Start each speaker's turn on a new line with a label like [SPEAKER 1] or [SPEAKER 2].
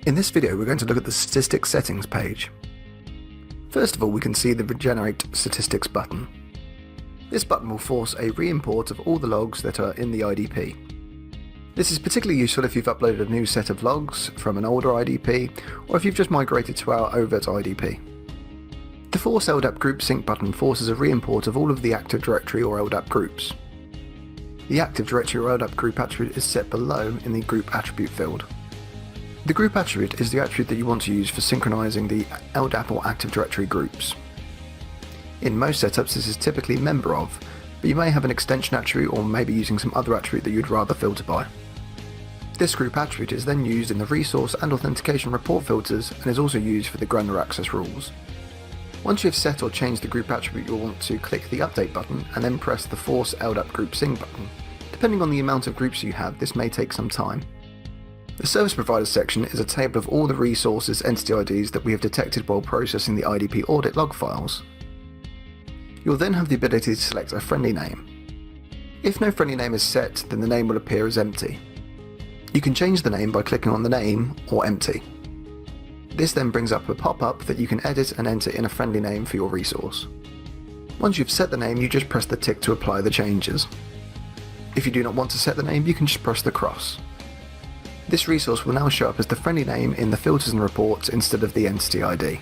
[SPEAKER 1] In this video, we're going to look at the Statistics Settings page. First of all, we can see the Regenerate Statistics button. This button will force a re-import of all the logs that are in the IDP. This is particularly useful if you've uploaded a new set of logs from an older IDP, or if you've just migrated to our overt IDP. The Force LDAP Group Sync button forces a re-import of all of the Active Directory or LDAP groups. The Active Directory or LDAP group attribute is set below in the Group Attribute field. The group attribute is the attribute that you want to use for synchronizing the LDAP or Active Directory groups. In most setups this is typically member of, but you may have an extension attribute or maybe using some other attribute that you'd rather filter by. This group attribute is then used in the resource and authentication report filters and is also used for the granular access rules. Once you have set or changed the group attribute, you'll want to click the Update button and then press the Force LDAP Group Sync button. Depending on the amount of groups you have, this may take some time. The Service Providers section is a table of all the resources entity IDs that we have detected while processing the IDP audit log files. You'll then have the ability to select a friendly name. If no friendly name is set, then the name will appear as empty. You can change the name by clicking on the name or empty. This then brings up a pop-up that you can edit and enter in a friendly name for your resource. Once you've set the name, you just press the tick to apply the changes. If you do not want to set the name, you can just press the cross. This resource will now show up as the friendly name in the filters and reports instead of the entity ID.